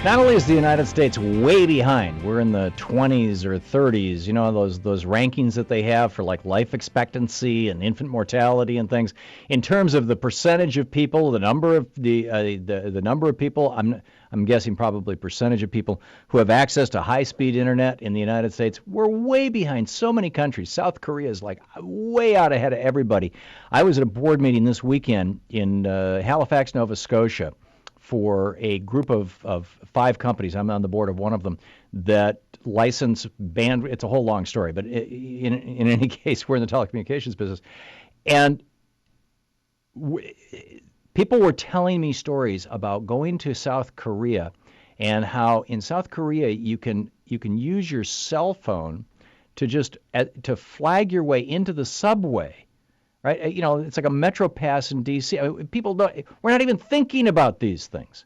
Not only is the United States way behind, we're in the 20s or 30s, you know, those rankings that they have for like life expectancy and infant mortality and things. In terms of the percentage of people, the number of the number of people, I'm guessing probably percentage of people who have access to high-speed internet in the United States, we're way behind so many countries. South Korea is like way out ahead of everybody. I was at a board meeting this weekend in Halifax, Nova Scotia, for a group of 5 companies. I'm on the board of one of them that license band. It's a whole long story, but in any case, we're in the telecommunications business, and people were telling me stories about going to South Korea and how in South Korea you can use your cell phone to just to flag your way into the subway. Right? You know, it's like a Metro Pass in D.C. People don't, we're not even thinking about these things.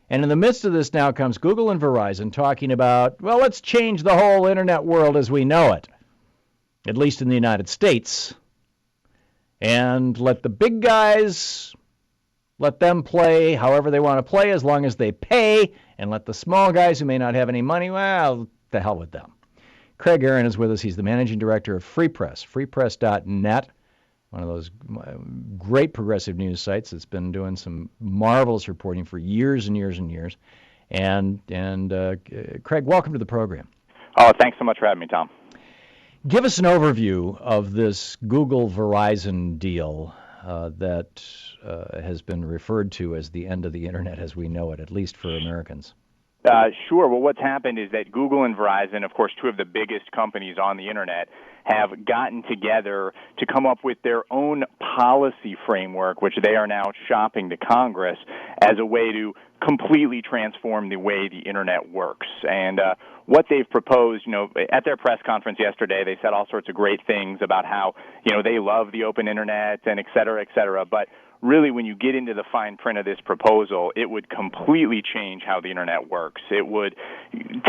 And in the midst of this now comes Google and Verizon talking about, well, let's change the whole internet world as we know it, at least in the United States, and let the big guys, let them play however they want to play as long as they pay, and let the small guys who may not have any money, well, the hell with them. Craig Aaron is with us. He's the managing director of Free Press, freepress.net. One of those great progressive news sites that's been doing some marvelous reporting for years and years and years. And Craig, welcome to the program. Oh, thanks so much for having me, Thom. Give us an overview of this Google-Verizon deal that has been referred to as the end of the internet as we know it, at least for Americans. Sure. Well, what's happened is that Google and Verizon, of course, 2 of the biggest companies on the internet, have gotten together to come up with their own policy framework, which they are now shopping to Congress as a way to completely transform the way the internet works. And what they've proposed, you know, at their press conference yesterday, they said all sorts of great things about how, you know, they love the open internet and et cetera, but really, when you get into the fine print of this proposal, it would completely change how the internet works. It would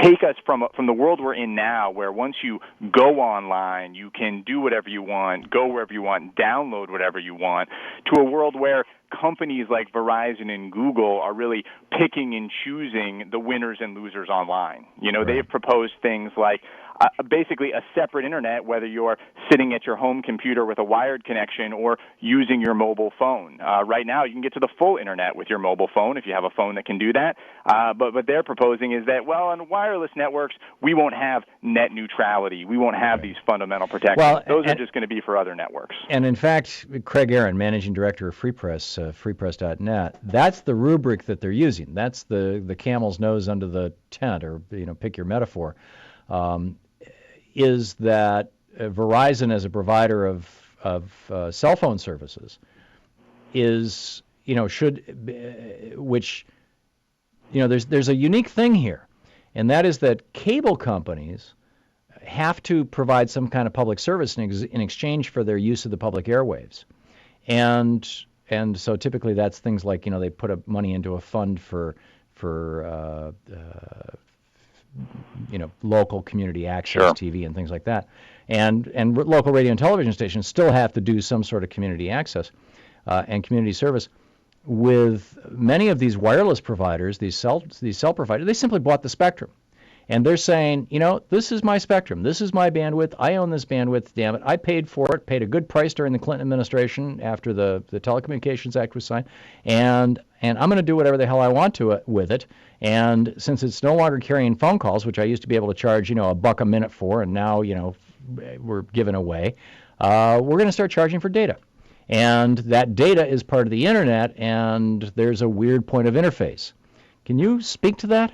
take us from the world we're in now, where once you go online, you can do whatever you want, go wherever you want, download whatever you want, to a world where companies like Verizon and Google are really picking and choosing the winners and losers online. You know, Right. They've proposed things like basically a separate internet, whether you're sitting at your home computer with a wired connection or using your mobile phone. Right now, you can get to the full internet with your mobile phone if you have a phone that can do that. But what they're proposing is that, well, on wireless networks, we won't have net neutrality. We won't have these fundamental protections. Well, those are just going to be for other networks. And in fact, Craig Aaron, managing director of Free Press, freepress.net, that's the rubric that they're using. That's the camel's nose under the tent, or, you know, pick your metaphor. Is that Verizon, as a provider of cell phone services, is, you know, which, you know, there's a unique thing here, and that is that cable companies have to provide some kind of public service in exchange for their use of the public airwaves, and so typically that's things like, you know, they put money into a fund for you know, local community access Sure. TV and things like that. And local radio and television stations still have to do some sort of community access and community service. With many of these wireless providers, these cell providers, they simply bought the spectrum. And they're saying, you know, this is my spectrum. This is my bandwidth. I own this bandwidth, damn it. I paid for it, paid a good price during the Clinton administration after the Telecommunications Act was signed. And I'm going to do whatever the hell I want to with it. And since it's no longer carrying phone calls, which I used to be able to charge, you know, $1 a minute for, and now, you know, we're giving away, we're going to start charging for data. And that data is part of the internet, and there's a weird point of interface. Can you speak to that?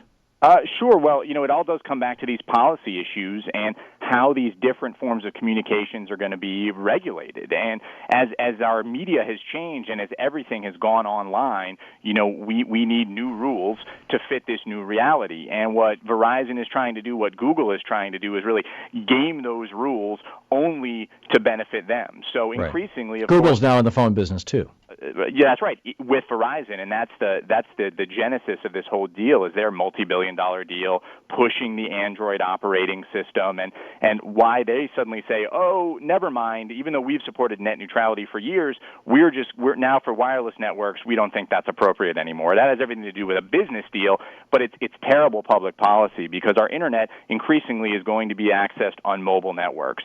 Sure. Well, you know, it all does come back to these policy issues and how these different forms of communications are going to be regulated. And as our media has changed and as everything has gone online, you know, we need new rules to fit this new reality. And what Verizon is trying to do, what Google is trying to do, is really game those rules only to benefit them. So increasingly, of Google's course, now in the phone business too. Yeah, that's right. With Verizon, and that's the genesis of this whole deal is their multi-billion-dollar deal pushing the Android operating system, and why they suddenly say, oh, never mind. Even though we've supported net neutrality for years, we're now for wireless networks. We don't think that's appropriate anymore. That has everything to do with a business deal, but it's terrible public policy because our internet increasingly is going to be accessed on mobile networks.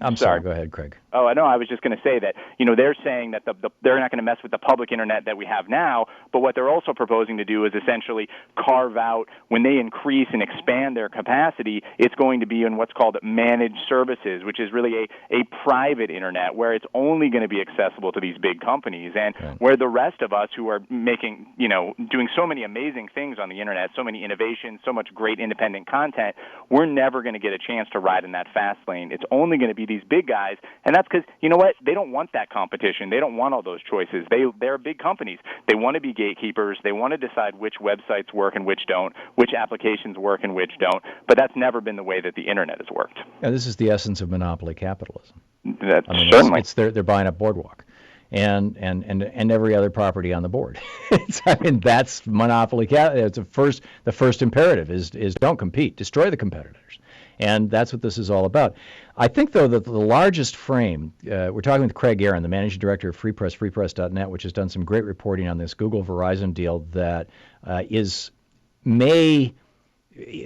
I'm sorry. Go ahead, Craig. Oh, I know. I was just going to say that, they're saying that they're not going to mess with the public internet that we have now, but what they're also proposing to do is essentially carve out, when they increase and expand their capacity, it's going to be in what's called managed services, which is really a private internet where it's only going to be accessible to these big companies, and where the rest of us who are making, doing so many amazing things on the internet, so many innovations, so much great independent content, we're never going to get a chance to ride in that fast lane. It's only going to be these big guys, and that's because, you know what, they don't want that competition. They don't want all those choices. They're big companies. They want to be gatekeepers. They want to decide which websites work and which don't, which applications work and which don't, but that's never been the way that the internet has worked. Yeah, this is the essence of monopoly capitalism. Certainly. They're buying up Boardwalk and every other property on the board. That's monopoly capital. It's the first imperative is don't compete, destroy the competitors. And that's what this is all about. I think, though, that the largest frame, we're talking with Craig Aaron, the managing director of Free Press, freepress.net, which has done some great reporting on this Google-Verizon deal that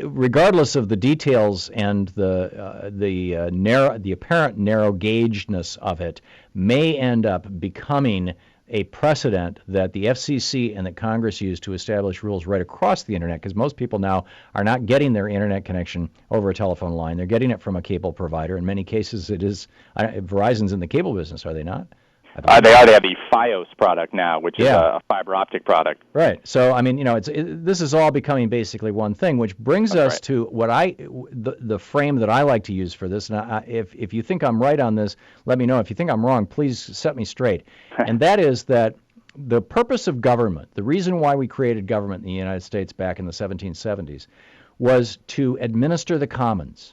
regardless of the details and the apparent narrow gaugeness of it, may end up becoming a precedent that the FCC and that Congress used to establish rules right across the internet, because most people now are not getting their internet connection over a telephone line. They're getting it from a cable provider. In many cases, it is Verizon's in the cable business, are they not? They are. They have the Fios product now, which is a fiber optic product. Right. So, this is all becoming basically one thing, which brings us to what the frame that I like to use for this. And if you think I'm right on this, let me know. If you think I'm wrong, please set me straight. And that is that the purpose of government, the reason why we created government in the United States back in the 1770s, was to administer the commons.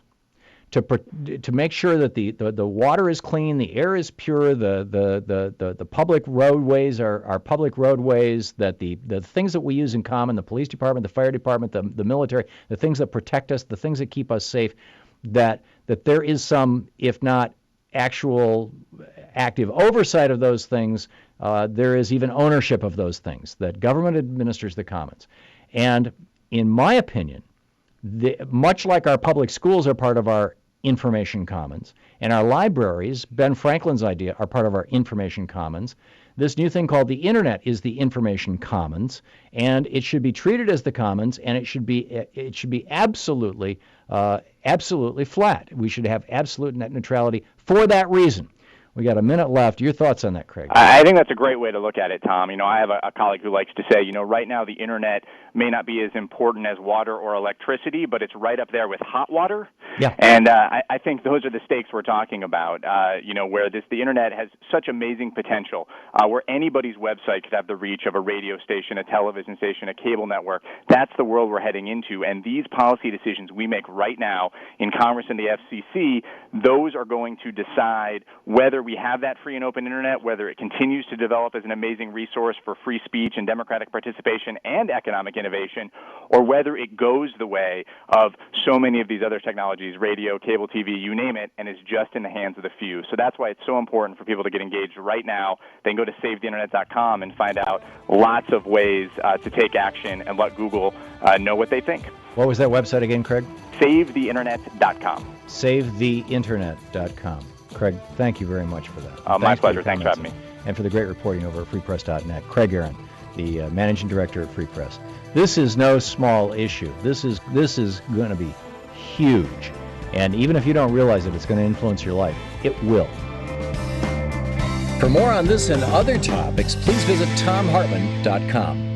To make sure that the water is clean, the air is pure, the public roadways are public roadways, that the things that we use in common, the police department, the fire department, the military, the things that protect us, the things that keep us safe, that there is some, if not actual active oversight of those things, there is even ownership of those things, that government administers the commons. And in my opinion, much like our public schools are part of our information commons, and our libraries, Ben Franklin's idea, are part of our information commons. This new thing called the internet is the information commons, and it should be treated as the commons, and it should be absolutely flat. We should have absolute net neutrality for that reason. We got a minute left. Your thoughts on that, Craig? I think that's a great way to look at it, Thom. I have a colleague who likes to say, right now the internet may not be as important as water or electricity, but it's right up there with hot water. Yeah. And I think those are the stakes we're talking about, where the internet has such amazing potential, where anybody's website could have the reach of a radio station, a television station, a cable network. That's the world we're heading into. And these policy decisions we make right now in Congress and the FCC, those are going to decide whether we have that free and open internet, whether it continues to develop as an amazing resource for free speech and democratic participation and economic innovation, or whether it goes the way of so many of these other technologies, radio, cable TV, you name it, and is just in the hands of the few. So that's why it's so important for people to get engaged right now. They can go to SaveTheInternet.com and find out lots of ways to take action and let Google know what they think. What was that website again, Craig? SaveTheInternet.com. SaveTheInternet.com. Craig, thank you very much for that. My pleasure. Thanks for having me. And for the great reporting over at freepress.net. Craig Aaron, the managing director of Free Press. This is no small issue. This is going to be huge. And even if you don't realize it, it's going to influence your life. It will. For more on this and other topics, please visit thomhartmann.com.